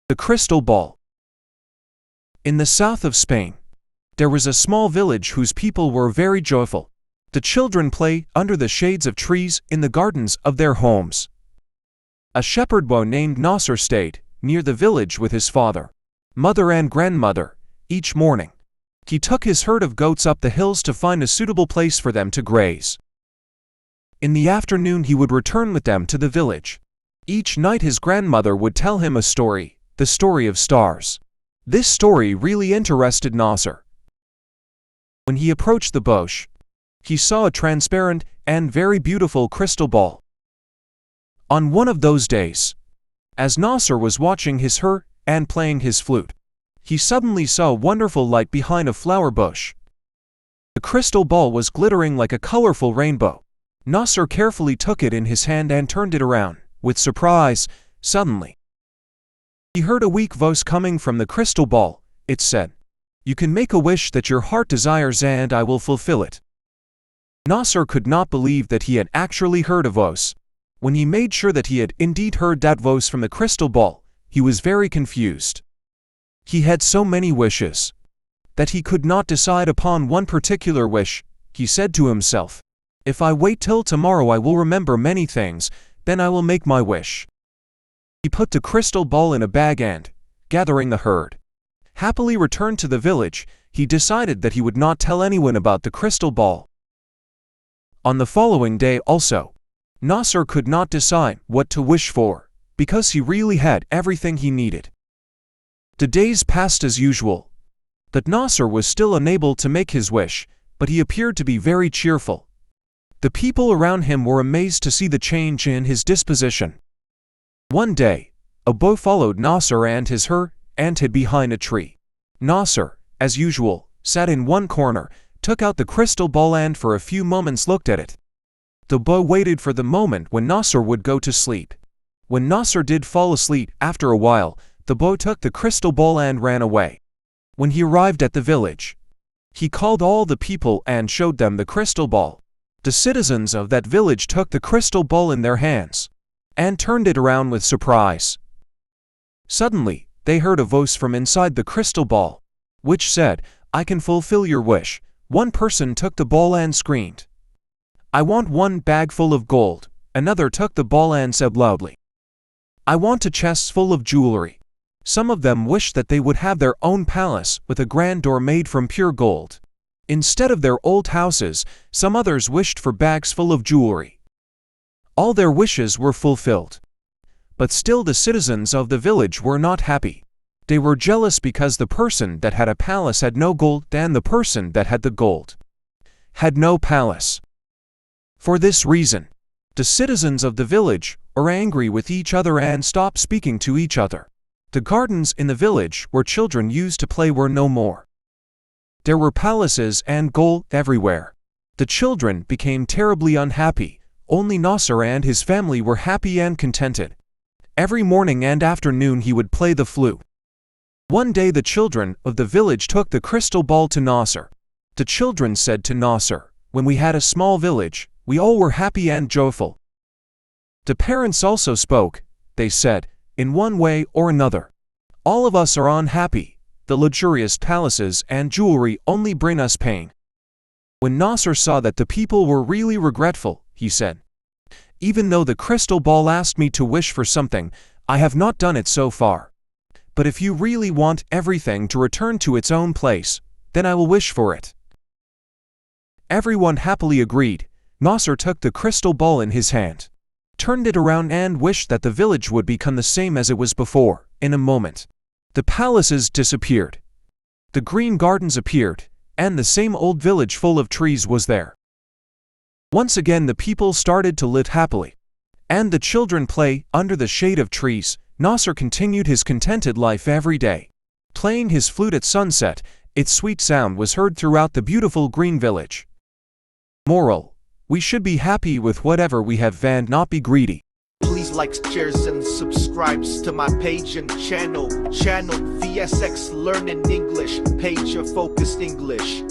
The crystal ball. In the south of Spain, there was a small village whose people were very joyful. The children play under the shades of trees in the gardens of their homes. A shepherd boy named Nasser stayed near the village with his father, mother and grandmother. Each morning, he took his herd of goats up the hills to find a suitable place for them to graze. In the afternoon he would return with them to the village. Each night his grandmother would tell him a story, the story of stars. This story really interested Nasser. When he approached the bush, he saw a transparent and very beautiful crystal ball. On one of those days, as Nasser was watching his herd and playing his flute, he suddenly saw a wonderful light behind a flower bush. The crystal ball was glittering like a colorful rainbow. Nasser carefully took it in his hand and turned it around. With surprise, suddenly, he heard a weak voice coming from the crystal ball. It said, "You can make a wish that your heart desires and I will fulfill it." Nasser could not believe that he had actually heard a voice. When he made sure that he had indeed heard that voice from the crystal ball, he was very confused. He had so many wishes that he could not decide upon one particular wish. He said to himself, "If I wait till tomorrow I will remember many things, then I will make my wish." He put the crystal ball in a bag and, gathering the herd, happily returned to the village. He decided that he would not tell anyone about the crystal ball. On the following day also, Nasser could not decide what to wish for, because he really had everything he needed. The days passed as usual, but Nasser was still unable to make his wish, but he appeared to be very cheerful. The people around him were amazed to see the change in his disposition. One day, a boy followed Nasser and his herd and hid behind a tree. Nasser, as usual, sat in one corner, took out the crystal ball and for a few moments looked at it. The boy waited for the moment when Nasser would go to sleep. When Nasser did fall asleep after a while, the boy took the crystal ball and ran away. When he arrived at the village, he called all the people and showed them the crystal ball. The citizens of that village took the crystal ball in their hands and turned it around with surprise. Suddenly, they heard a voice from inside the crystal ball, which said, "I can fulfill your wish." One person took the ball and screamed, "I want one bag full of gold." Another took the ball and said loudly, "I want a chest full of jewelry." Some of them wished that they would have their own palace with a grand door made from pure gold. Instead of their old houses, some others wished for bags full of jewelry. All their wishes were fulfilled. But still the citizens of the village were not happy. They were jealous because the person that had a palace had no gold and the person that had the gold had no palace. For this reason, the citizens of the village were angry with each other and stopped speaking to each other. The gardens in the village where children used to play were no more. There were palaces and gold everywhere. The children became terribly unhappy. Only Nasser and his family were happy and contented. Every morning and afternoon he would play the flute. One day the children of the village took the crystal ball to Nasser. The children said to Nasser, "When we had a small village, we all were happy and joyful." The parents also spoke. They said, "In one way or another, all of us are unhappy. The luxurious palaces and jewelry only bring us pain." When Nasser saw that the people were really regretful, he said, "Even though the crystal ball asked me to wish for something, I have not done it so far. But if you really want everything to return to its own place, then I will wish for it." Everyone happily agreed. Nasser took the crystal ball in his hand, turned it around and wished that the village would become the same as it was before. In a moment, the palaces disappeared. The green gardens appeared, and the same old village full of trees was there. Once again the people started to live happily, and the children play under the shade of trees. Nasser continued his contented life every day, playing his flute at sunset. Its sweet sound was heard throughout the beautiful green village. Moral: we should be happy with whatever we have and not be greedy. Please like, shares, and subscribes to my page and channel VSX Learning English, page of Focused English.